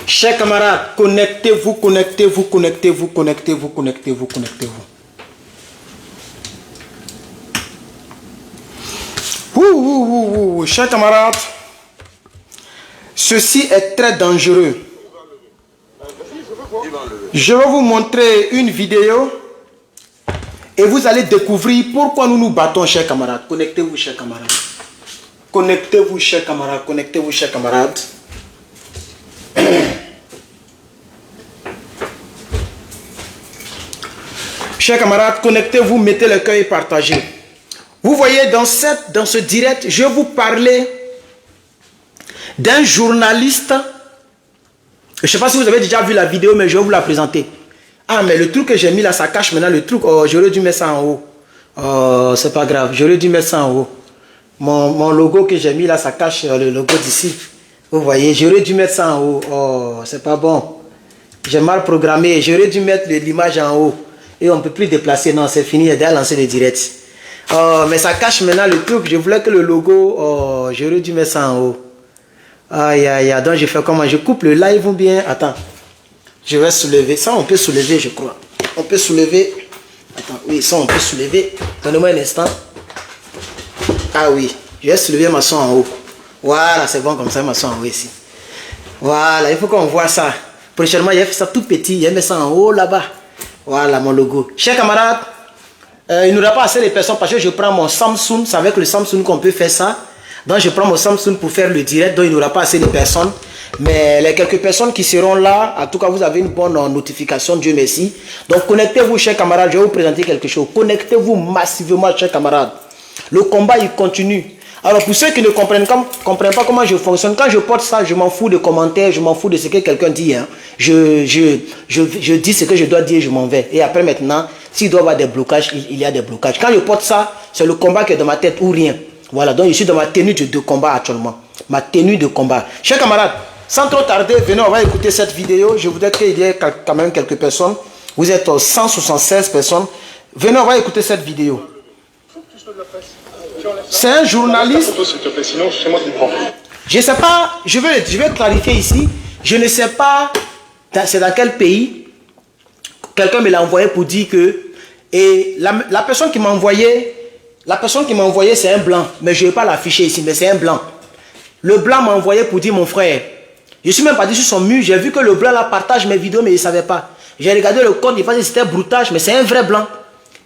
Chers camarades, connectez-vous, connectez-vous, connectez-vous, connectez-vous, connectez-vous, connectez-vous. Chers camarades, ceci est très dangereux. Je vais vous montrer une vidéo et vous allez découvrir pourquoi nous nous battons, chers camarades. Connectez-vous, chers camarades. Connectez-vous, chers camarades. Connectez-vous, chers camarades. Chers camarades, connectez-vous, mettez le cœur et partagez. Vous voyez, dans ce direct, je vais vous parler d'un journaliste. Je ne sais pas si vous avez déjà vu la vidéo, mais je vais vous la présenter. Ah, mais le truc que j'ai mis là, ça cache maintenant le truc. Oh, j'aurais dû mettre ça en haut. Oh, c'est pas grave, j'aurais dû mettre ça en haut. Mon logo que j'ai mis là, ça cache le logo d'ici. Vous voyez, j'aurais dû mettre ça en haut. Oh, c'est pas bon. J'ai mal programmé. J'aurais dû mettre l'image en haut. Et on ne peut plus déplacer. Non, c'est fini. Il a déjà lancé le direct. Oh, mais ça cache maintenant le truc. Je voulais que le logo... Oh, j'aurais dû mettre ça en haut. Aïe, aïe, aïe. Donc, je fais comment? Je coupe le live ou bien... Attends. Je vais soulever. Ça, on peut soulever, je crois. On peut soulever. Attends, oui, ça, on peut soulever. Donnez-moi un instant. Ah oui. Je vais soulever ma son en haut. Voilà, c'est bon comme ça, ma son en haut ici. Voilà, il faut qu'on voit ça. Prochainement, il a fait ça tout petit. Il a mis ça en haut là-bas. Voilà mon logo. Chers camarades, il n'y aura pas assez de personnes parce que je prends mon Samsung. C'est avec le Samsung qu'on peut faire ça. Donc je prends mon Samsung pour faire le direct. Donc il n'y aura pas assez de personnes. Mais les quelques personnes qui seront là, en tout cas vous avez une bonne notification, Dieu merci. Donc connectez-vous chers camarades, je vais vous présenter quelque chose. Connectez-vous massivement chers camarades. Le combat il continue. Alors pour ceux qui ne comprennent pas comment je fonctionne, quand je porte ça, je m'en fous de commentaires, je m'en fous de ce que quelqu'un dit. Hein. Je dis ce que je dois dire, je m'en vais. Et après maintenant, s'il doit y avoir des blocages, il y a des blocages. Quand je porte ça, c'est le combat qui est dans ma tête ou rien. Voilà, donc je suis dans ma tenue de combat actuellement. Ma tenue de combat. Chers camarades, sans trop tarder, venez, on va écouter cette vidéo. Je voudrais qu'il y ait quand même quelques personnes. Vous êtes 176 personnes. Venez, on va écouter cette vidéo. C'est un journaliste. Je ne sais pas, je vais clarifier ici. Je ne sais pas c'est dans quel pays. Quelqu'un me l'a envoyé pour dire que. Et la personne qui m'a envoyé, c'est un blanc. Mais je ne vais pas l'afficher ici, mais c'est un blanc. Le blanc m'a envoyé pour dire mon frère. Je suis même parti sur son mur, j'ai vu que le blanc là partage mes vidéos, mais il ne savait pas. J'ai regardé le code, il pensait que c'était broutage, mais c'est un vrai blanc.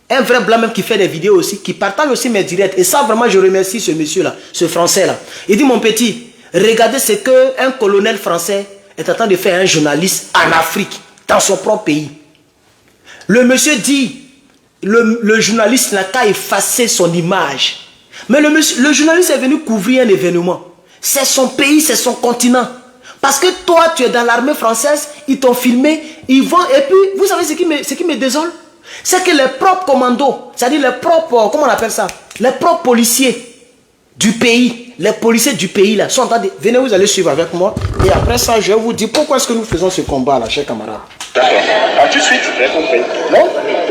Un vrai blanc même qui fait des vidéos aussi, qui partage aussi mes directs. Et ça, vraiment, je remercie ce monsieur-là, ce français-là. Il dit, mon petit, regardez ce qu'un colonel français est en train de faire un journaliste en Afrique, dans son propre pays. Le monsieur dit, le journaliste n'a qu'à effacer son image. Mais le journaliste est venu couvrir un événement. C'est son pays, c'est son continent. Parce que toi, tu es dans l'armée française, ils t'ont filmé, ils vont... Et puis, vous savez ce qui me désole? C'est que les propres commandos, c'est-à-dire les propres, comment on appelle ça? Les propres policiers du pays, les policiers du pays là, sont en train de... Venez, vous allez suivre avec moi. Et après ça, je vais vous dire pourquoi est-ce que nous faisons ce combat là, chers camarades. D'accord. Ah, tout de suite, j'ai compris. Non,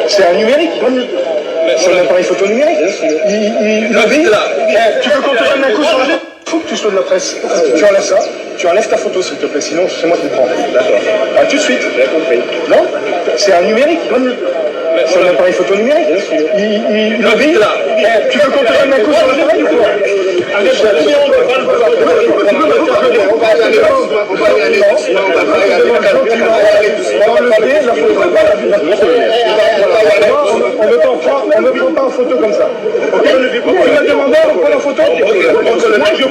c'est un numérique. C'est un appareil photo numérique. Tu veux qu'on te donne un coup sur la tête? Il faut que tu sois de la presse. Tu enlèves ça, tu enlèves ta photo s'il te plaît, sinon c'est moi qui le prends. D'accord. Ah, tout de suite, J'ai compris. non, c'est un numérique. C'est un appareil photo numérique. Tu veux qu'on te donne un coup sur l'appareil ou quoi? On ne prend pas en photo comme ça. Ok? Tu m'as demandé, on prend la photo? Moi, je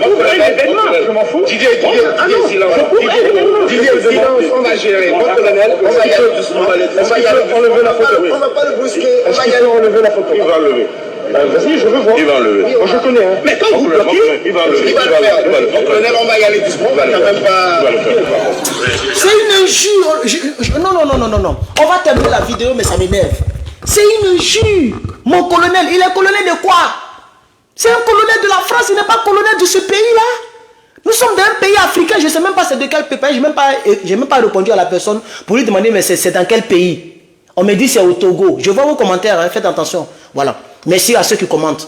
je m'en fous. Didier, silence, on va gérer. Mon colonel, on va y aller doucement. On enlever la photo. On va pas le brusquer. Est-ce qu'il faut enlever la photo? Il va enlever. Vas-y, je veux voir. Il va enlever. Moi, je connais. Hein. Mais quand vous bloquez, il va enlever. Il va le faire. Mon colonel, on va y aller doucement. On va quand même pas... C'est une injure. Non. On va terminer la vidéo, mais ça m'énerve. C'est une injure. Mon colonel, il est colonel de quoi? C'est un colonel de la France, il n'est pas colonel de ce pays-là. Nous sommes dans un pays africain, je ne sais même pas c'est de quel pays. Je n'ai même pas répondu à la personne pour lui demander, mais c'est dans quel pays? On me dit c'est au Togo. Je vois vos commentaires, hein, faites attention. Voilà. Merci à ceux qui commentent.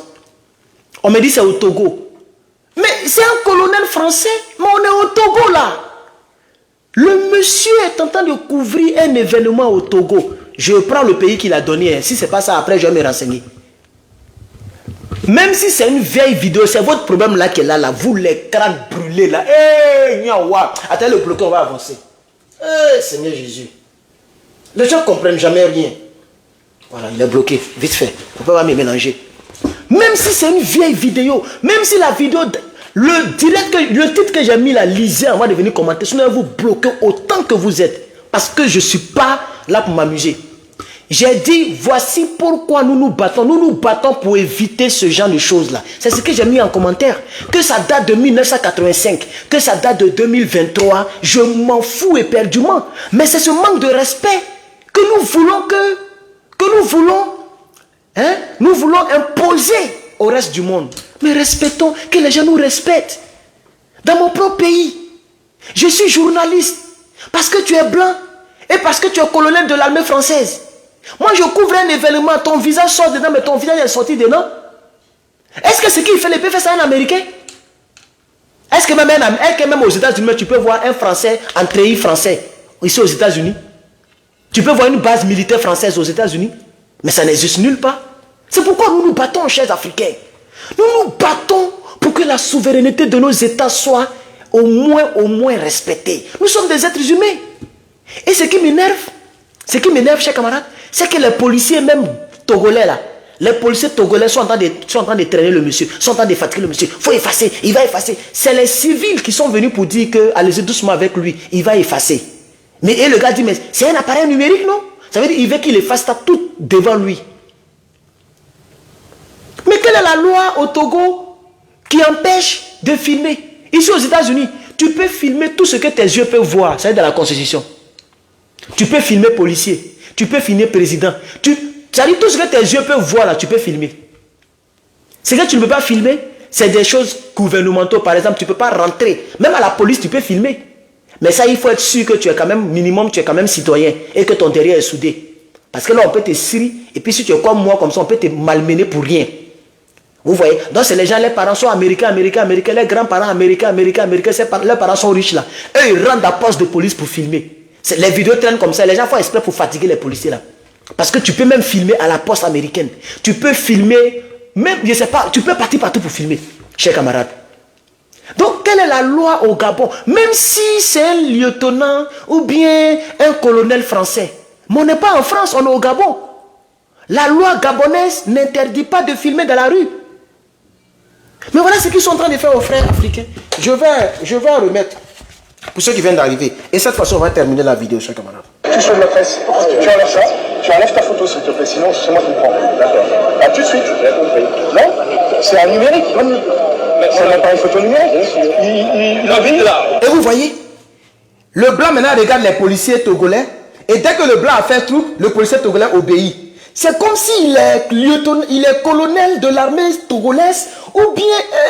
On me dit c'est au Togo. Mais c'est un colonel français, mais on est au Togo là. Le monsieur monsieur est en train de couvrir un événement au Togo. Je prends le pays qu'il a donné. Hein. Si ce n'est pas ça, après je vais me renseigner. Même si c'est une vieille vidéo, c'est votre problème là qui est là. Vous, les crânes brûlés là. Attends, le bloquer, on va avancer. Seigneur Jésus. Les gens ne comprennent jamais rien. Voilà, il est bloqué. Vite fait. On ne peut pas me mélanger. Même si c'est une vieille vidéo, même si la vidéo, le titre que j'ai mis là, lisez avant de venir commenter, sinon vous bloquez autant que vous êtes. Parce que je ne suis pas là pour m'amuser. J'ai dit, voici pourquoi nous nous battons. Nous nous battons pour éviter ce genre de choses-là. C'est ce que j'ai mis en commentaire. Que ça date de 1985, que ça date de 2023, je m'en fous éperdument. Mais c'est ce manque de respect que nous voulons nous voulons imposer au reste du monde. Mais respectons, que les gens nous respectent. Dans mon propre pays, je suis journaliste. Parce que tu es blanc et parce que tu es colonel de l'armée française. Moi, je couvre un événement, ton visage sort dedans, mais ton visage est sorti dedans. Est-ce que ce qu'il fait, il peut faire ça un Américain? Est-ce que même aux États-Unis, tu peux voir un Français en treillis français, ici aux États-Unis? Tu peux voir une base militaire française aux États-Unis? Mais ça n'existe nulle part. C'est pourquoi nous nous battons, chers Africains. Nous nous battons pour que la souveraineté de nos États soit au moins respectée. Nous sommes des êtres humains. Et ce qui m'énerve, chers camarades, c'est que les policiers, même togolais là, les policiers togolais sont en train de traîner le monsieur, sont en train de fatiguer le monsieur. Il faut effacer, il va effacer. C'est les civils qui sont venus pour dire que allez-y doucement avec lui, il va effacer. Et le gars dit, mais c'est un appareil numérique, non? Ça veut dire qu'il veut qu'il efface ça tout devant lui. Mais quelle est la loi au Togo qui empêche de filmer? Ici aux États-Unis, tu peux filmer tout ce que tes yeux peuvent voir. Ça est dans la Constitution. Tu peux filmer policier, tu peux filmer président. Ça dit tout ce que tes yeux peuvent voir là, tu peux filmer. Ce que tu ne peux pas filmer, c'est des choses gouvernementales. Par exemple, tu ne peux pas rentrer. Même à la police, tu peux filmer. Mais ça, il faut être sûr que tu es quand même minimum, tu es quand même citoyen et que ton derrière est soudé. Parce que là, on peut te cirer. Et puis si tu es comme moi, comme ça, on peut te malmener pour rien. Vous voyez? Donc c'est les gens, les parents sont américains, les grands-parents américains, leurs parents sont riches là. Eux, ils rentrent à poste de police pour filmer. Les vidéos traînent comme ça. Les gens font exprès pour fatiguer les policiers là. Parce que tu peux même filmer à la poste américaine. Tu peux filmer, même, je ne sais pas, tu peux partir partout pour filmer, chers camarades. Donc, quelle est la loi au Gabon? Même si c'est un lieutenant ou bien un colonel français. Mais on n'est pas en France, on est au Gabon. La loi gabonaise n'interdit pas de filmer dans la rue. Mais voilà ce qu'ils sont en train de faire aux frères africains. Je vais en remettre pour ceux qui viennent d'arriver. Et cette fois-ci, on va terminer la vidéo, chers camarades. Tu sauves la presse, tu enlèves ça, tu enlèves ta photo s'il te plaît, sinon c'est moi qui le prends. D'accord. A tout de suite. Non, c'est un numérique. C'est un appareil photo numérique. Il a là. Et vous voyez, le blanc maintenant regarde les policiers togolais. Et dès que le blanc a fait tout, le policier togolais obéit. C'est comme s'il est lieutenant, il est colonel de l'armée togolaise. Ou bien,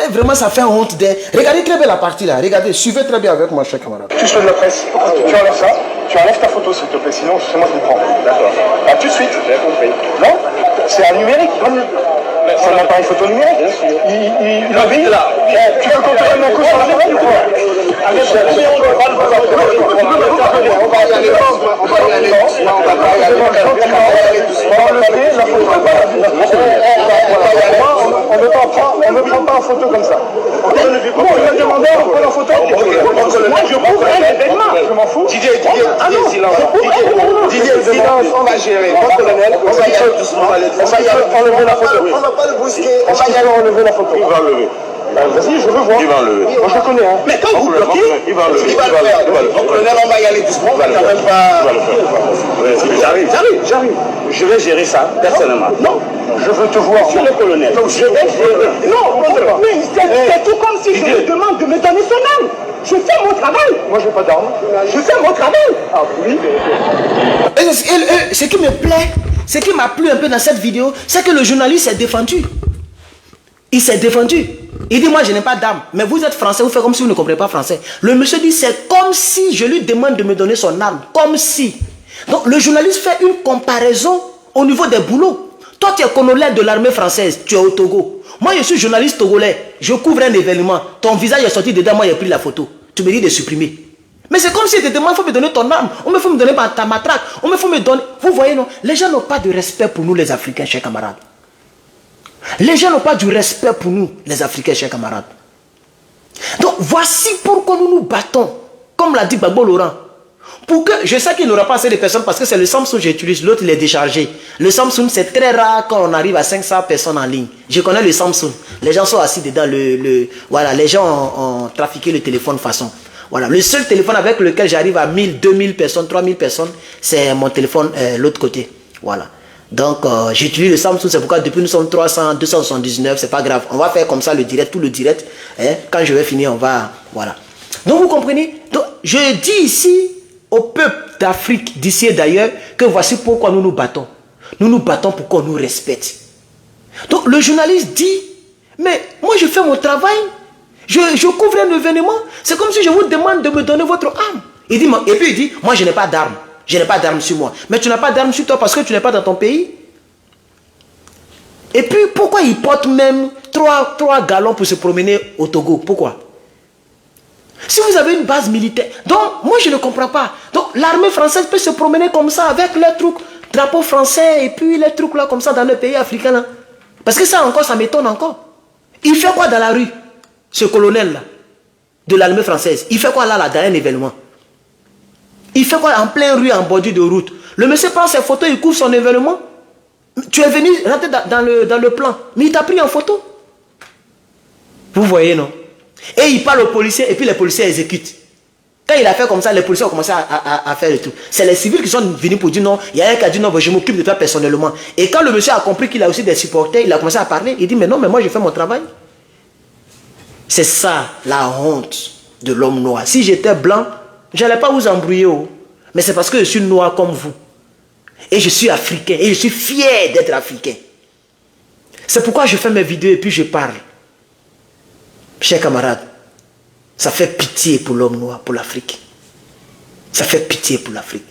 vraiment ça fait honte. Regardez très bien la partie là. Regardez, suivez très bien avec moi, chers camarades. Tu sauves la presse, tu enlèves ça, tu enlèves ta photo s'il te plaît, sinon c'est moi qui le prends. D'accord. A tout de suite. Non, c'est un numérique. C'est un appareil photo numérique. Il obéit là. Tu veux contrôler mon coup sur l'appareil ou quoi? On ne prend pas en photo comme ça. Il m'a demandé, on prend la photo. Moi, je m'en fous. Je m'en fous. Didier, silence, on va gérer. On va y enlever la photo. On va pas le brusquer. On va y enlever la photo. Il va enlever. Vas-y, je veux voir. Il va enlever. Moi, je le connais. Hein. Mais quand vous bloquez, il va le faire. Donc, on va y aller doucement. On va quand même pas. J'arrive. Je vais gérer ça, personnellement. Non. Je veux te voir. Monsieur le colonel. Donc, je vais gérer. Non, mais c'est tout comme si je me demande de me donner son arme. Je fais mon travail. Moi, je n'ai pas d'arme. Je fais mon travail. Ah oui. Ce qui me plaît, ce qui m'a plu un peu dans cette vidéo, c'est que le journaliste s'est défendu. Il s'est défendu. Il dit, moi, je n'ai pas d'arme. Mais vous êtes français, vous faites comme si vous ne comprenez pas français. Le monsieur dit, c'est comme si je lui demande de me donner son arme. Comme si. Donc, le journaliste fait une comparaison au niveau des boulots. Toi, tu es colonel de l'armée française. Tu es au Togo. Moi, je suis journaliste togolais. Je couvre un événement. Ton visage est sorti dedans. Moi, j'ai pris la photo. Tu me dis de supprimer. Mais c'est comme si tu demandes, il faut me donner ton arme, il faut me donner ta matraque, il faut me donner... Vous voyez, non? Les gens n'ont pas de respect pour nous, les Africains, chers camarades. Les gens n'ont pas du respect pour nous, les Africains, chers camarades. Donc, voici pourquoi nous nous battons, comme l'a dit Gbagbo Laurent. Pour que, je sais qu'il n'aura pas assez de personnes parce que c'est le Samsung que j'utilise, l'autre il est déchargé. Le Samsung, c'est très rare quand on arrive à 500 personnes en ligne. Je connais le Samsung. Les gens sont assis dedans, voilà, les gens ont trafiqué le téléphone façon. Voilà, le seul téléphone avec lequel j'arrive à 1000, 2000 personnes, 3000 personnes, c'est mon téléphone l'autre côté. Voilà. Donc, j'utilise le Samsung, c'est pourquoi depuis nous sommes 300, 279, c'est pas grave. On va faire comme ça le direct, tout le direct. Hein? Quand je vais finir, on va... Voilà. Donc, vous comprenez? Donc, je dis ici au peuple d'Afrique, d'ici et d'ailleurs, que voici pourquoi nous nous battons. Nous nous battons pour qu'on nous respecte. Donc, le journaliste dit, mais moi je fais mon travail. Je couvre un événement. C'est comme si je vous demande de me donner votre arme. Il dit, et puis il dit, moi je n'ai pas d'arme. Je n'ai pas d'arme sur moi. Mais tu n'as pas d'arme sur toi parce que tu n'es pas dans ton pays. Et puis pourquoi il porte même 3 galons pour se promener au Togo? Pourquoi? Si vous avez une base militaire. Donc moi je ne comprends pas. Donc l'armée française peut se promener comme ça avec leurs trucs, drapeau français et puis les trucs là comme ça dans le pays africain là. Parce que ça encore, ça m'étonne encore. Il fait quoi dans la rue? Ce colonel-là, de l'armée française, il fait quoi là, dans un événement? Il fait quoi en pleine rue, en bordure de route? Le monsieur prend ses photos, il couvre son événement. Tu es venu rentrer dans le plan, mais il t'a pris en photo. Vous voyez, non? Et il parle aux policiers, et puis les policiers exécutent. Quand il a fait comme ça, les policiers ont commencé à faire le tout. C'est les civils qui sont venus pour dire non. Il y a un qui a dit non, je m'occupe de toi personnellement. Et quand le monsieur a compris qu'il a aussi des supporters, il a commencé à parler. Il dit mais non, mais moi je fais mon travail. C'est ça la honte de l'homme noir. Si j'étais blanc, je n'allais pas vous embrouiller. Oh. Mais c'est parce que je suis noir comme vous. Et je suis africain. Et je suis fier d'être africain. C'est pourquoi je fais mes vidéos et puis je parle. Chers camarades, ça fait pitié pour l'homme noir, pour l'Afrique. Ça fait pitié pour l'Afrique.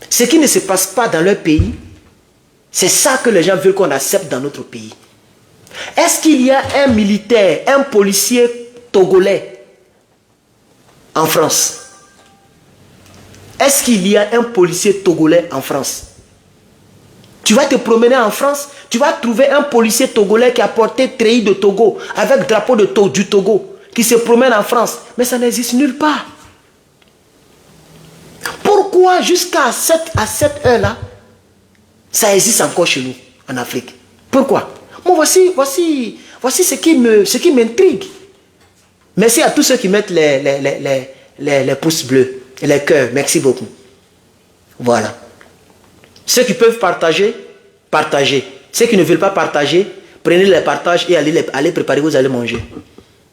Ce qui ne se passe pas dans leur pays, c'est ça que les gens veulent qu'on accepte dans notre pays. Est-ce qu'il y a un militaire, un policier togolais en France? Est-ce qu'il y a un policier togolais en France? Tu vas te promener en France, tu vas trouver un policier togolais qui a porté treillis de Togo, avec drapeau du Togo, qui se promène en France. Mais ça n'existe nulle part. Pourquoi jusqu'à cette heure-là, ça existe encore chez nous, en Afrique? Pourquoi? Bon, voici ce qui m'intrigue. Merci à tous ceux qui mettent les pouces bleus, les cœurs. Merci beaucoup. Voilà. Ceux qui peuvent partager, partagez. Ceux qui ne veulent pas partager, prenez les partages et allez préparer, vous allez manger.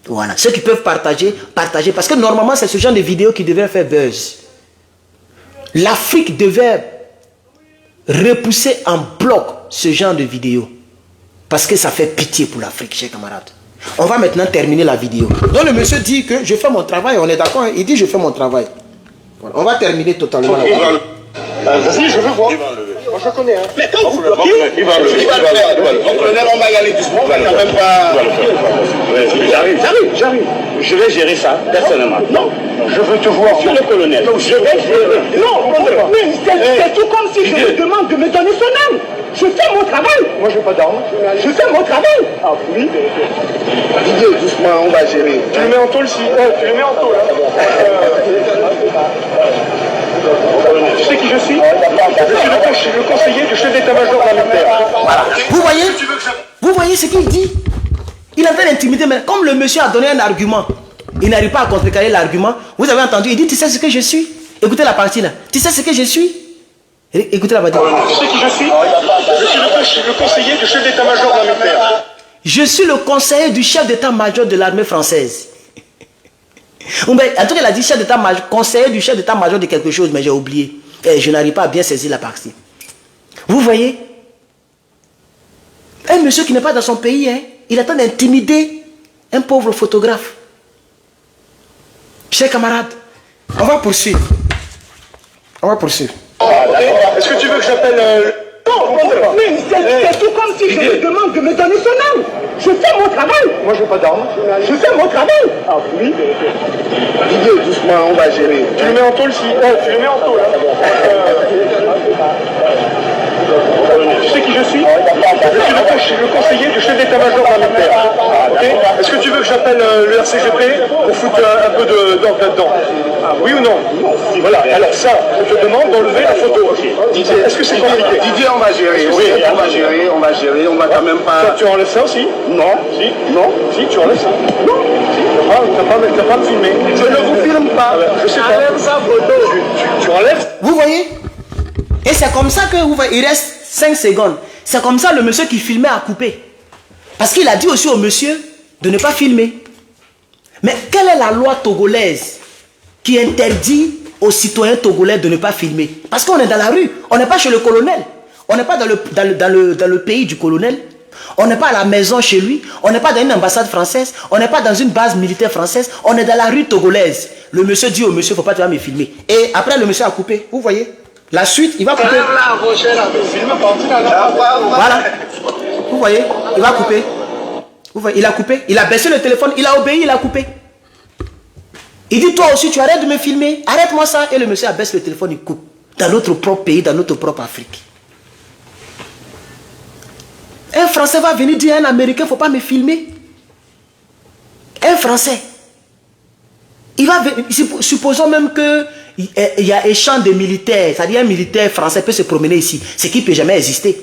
Voilà. Ceux qui peuvent partager, partagez. Parce que normalement, c'est ce genre de vidéo qui devrait faire buzz. L'Afrique devait repousser en bloc ce genre de vidéo. Parce que ça fait pitié pour l'Afrique, chers camarades. On va maintenant terminer la vidéo. Donc le monsieur dit que je fais mon travail, on est d'accord, il dit je fais mon travail. Voilà. On va terminer totalement. Vas-y, je veux voir. Moi je connais. Hein. Mais quand vous bloquez, il va le faire. Le colonel, on va y aller doucement, on va quand même pas... J'arrive. Je vais gérer ça, personnellement. Non, je veux te voir. Sur le colonel. Donc je vais gérer. Non, mais c'est tout comme si je me demande de me donner son âme. Je fais mon travail. Moi, je n'ai pas d'arme. Je fais mon travail. Ah oui. Didier, doucement, on va gérer. Tu le mets en tôle ici. Tu le mets en tôle. Tu sais qui je suis? Je suis le conseiller du chef d'état-major de l'armée. Voilà. Vous voyez ce qu'il dit? Il est en train d'intimider, mais comme le monsieur a donné un argument, il n'arrive pas à contrecarrer l'argument. Vous avez entendu, il dit, tu sais ce que je suis? Écoutez la partie là. Tu sais ce que je suis? Écoutez la partie. Tu sais qui je suis? Je suis le conseiller du chef d'état-major de l'armée. Je suis le conseiller du chef d'état-major de l'armée française. En tout cas, il a dit chef d'état-major, conseiller du chef d'état-major de quelque chose, mais j'ai oublié. Et je n'arrive pas à bien saisir la partie. Vous voyez? Un monsieur qui n'est pas dans son pays, hein, il attend d'intimider un pauvre photographe. Chers camarades, on va poursuivre. Est-ce que tu veux que j'appelle... Non, mais c'est tout comme si je me demande de me donner son arme. Je fais mon travail. Moi, je n'ai pas d'arme. Je fais mon travail. Ah oui. Didier, doucement, on va gérer. Tu le mets en tôle, si. Tu le mets en tôle. Tu sais qui je suis? Je suis le conseiller du chef d'état-major militaire. Okay. Est-ce que tu veux que j'appelle le RCGP pour foutre un peu d'ordre là-dedans? Oui ou non? Voilà. Alors ça, je te demande d'enlever la photo. Didier, est-ce que c'est compliqué? Didier, on va gérer. Oui, on va gérer, on va gérer. On va quand même pas... Ça, tu enlèves ça aussi? Non. Si? Non. Si, tu enlèves ça? Non. Si, t'as pas me filmer. Je ne vous filme pas. Je sais pas. Enlève sa photo. Tu enlèves? Vous voyez? Et c'est comme ça que vous voyez, il reste 5 secondes. C'est comme ça le monsieur qui filmait a coupé. Parce qu'il a dit aussi au monsieur de ne pas filmer. Mais quelle est la loi togolaise qui interdit aux citoyens togolais de ne pas filmer? Parce qu'on est dans la rue, on n'est pas chez le colonel. On n'est pas dans le pays du colonel. On n'est pas à la maison chez lui. On n'est pas dans une ambassade française. On n'est pas dans une base militaire française. On est dans la rue togolaise. Le monsieur dit au monsieur, il ne faut pas te me filmer. Et après, le monsieur a coupé. Vous voyez? La suite, il va couper. Voilà. Vous voyez? Il va couper. Vous voyez? Il a coupé. Il a baissé le téléphone. Il a obéi. Il a coupé. Il dit, toi aussi, tu arrêtes de me filmer. Arrête-moi ça. Et le monsieur abaisse le téléphone. Il coupe. Dans notre propre pays, dans notre propre Afrique. Un Français va venir dire à un Américain, il ne faut pas me filmer. Un Français. Il va venir, supposons même qu'il y a échange de militaires, c'est-à-dire un militaire français peut se promener ici, ce qui ne peut jamais exister.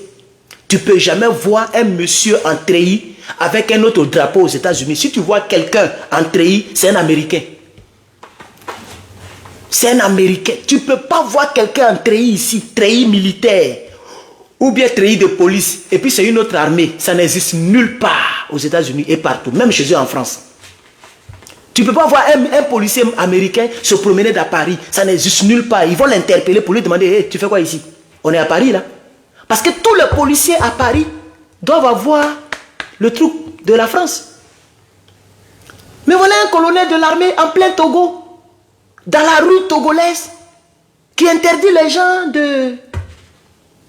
Tu ne peux jamais voir un monsieur en treillis avec un autre drapeau aux États-Unis. Si tu vois quelqu'un en treillis, c'est un Américain. C'est un Américain. Tu ne peux pas voir quelqu'un en treillis ici, treillis militaire. Ou bien treillis de police. Et puis c'est une autre armée. Ça n'existe nulle part aux États-Unis et partout. Même chez eux en France. Tu ne peux pas voir un policier américain se promener dans Paris. Ça n'existe nulle part. Ils vont l'interpeller pour lui demander, hey, tu fais quoi ici? On est à Paris là. Parce que tous les policiers à Paris doivent avoir le truc de la France. Mais voilà un colonel de l'armée en plein Togo. Dans la rue togolaise. Qui interdit les gens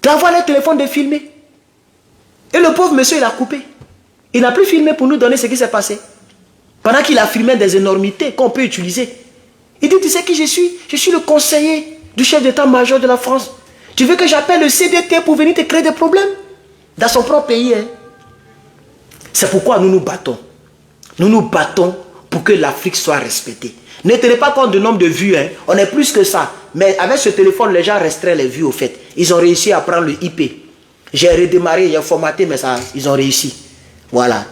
d'avoir le téléphone de filmer. Et le pauvre monsieur, il a coupé. Il n'a plus filmé pour nous donner ce qui s'est passé. Pendant qu'il a filmé des énormités qu'on peut utiliser. Il dit, tu sais qui je suis? Je suis le conseiller du chef d'état-major de la France. Tu veux que j'appelle le CDT pour venir te créer des problèmes? Dans son propre pays. Hein? C'est pourquoi nous nous battons. Nous nous battons pour que l'Afrique soit respectée. Ne tenez pas compte du nombre de vues. Hein? On est plus que ça. Mais avec ce téléphone, les gens restreint les vues au fait. Ils ont réussi à prendre le IP. J'ai redémarré, j'ai formaté, mais ça, ils ont réussi. Voilà.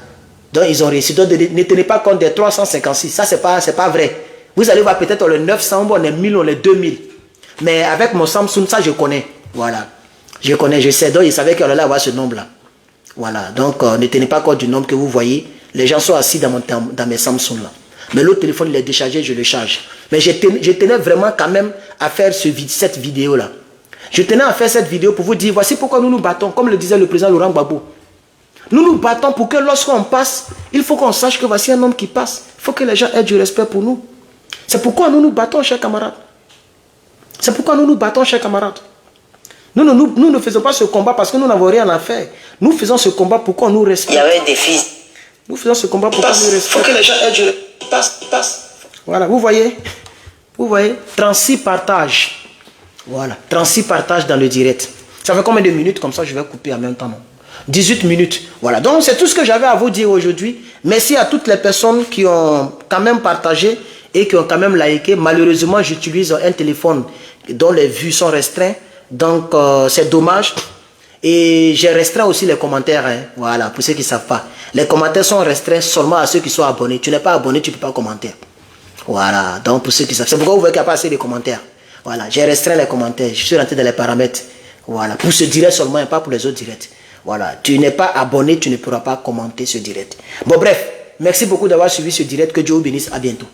Donc, ils ont réussi. Donc, ne tenez pas compte des 356. Ça, c'est pas vrai. Vous allez voir peut-être le 900, on est 1000, on est 2000. Mais avec mon Samsung, ça, je connais. Voilà. Je connais, je sais. Donc, ils savaient qu'on allait avoir ce nombre-là. Voilà. Donc, ne tenez pas compte du nombre que vous voyez. Les gens sont assis dans mes Samsung là. Mais l'autre téléphone, il est déchargé, je le charge. Mais je tenais vraiment quand même à faire cette vidéo-là. Je tenais à faire cette vidéo pour vous dire, voici pourquoi nous nous battons, comme le disait le président Laurent Gbagbo. Nous nous battons pour que lorsqu'on passe, il faut qu'on sache que voici un homme qui passe. Il faut que les gens aient du respect pour nous. C'est pourquoi nous nous battons, chers camarades. C'est pourquoi nous nous battons, chers camarades. Nous ne faisons pas ce combat parce que nous n'avons rien à faire. Nous faisons ce combat pour qu'on nous respecte. Il y avait des fils. Nous faisons ce combat pour qu'on nous respecte. Il faut que les gens aient du respect. Passe. Voilà, vous voyez? Vous voyez? 36 partages. Voilà, 36 partages dans le direct. Ça fait combien de minutes? Comme ça, je vais couper en même temps. Non? 18 minutes. Voilà, donc c'est tout ce que j'avais à vous dire aujourd'hui. Merci à toutes les personnes qui ont quand même partagé et qui ont quand même liké. Malheureusement, j'utilise un téléphone dont les vues sont restreintes. Donc, c'est dommage. Et j'ai restreint aussi les commentaires. Hein. Voilà, pour ceux qui ne savent pas. Les commentaires sont restreints seulement à ceux qui sont abonnés. Tu n'es pas abonné, tu ne peux pas commenter. Voilà, donc pour ceux qui savent. C'est pourquoi vous voyez qu'il n'y a pas assez de commentaires. Voilà, j'ai restreint les commentaires. Je suis rentré dans les paramètres. Voilà, pour ce direct seulement et pas pour les autres directs. Voilà, tu n'es pas abonné, tu ne pourras pas commenter ce direct. Bon, bref, merci beaucoup d'avoir suivi ce direct. Que Dieu vous bénisse. À bientôt.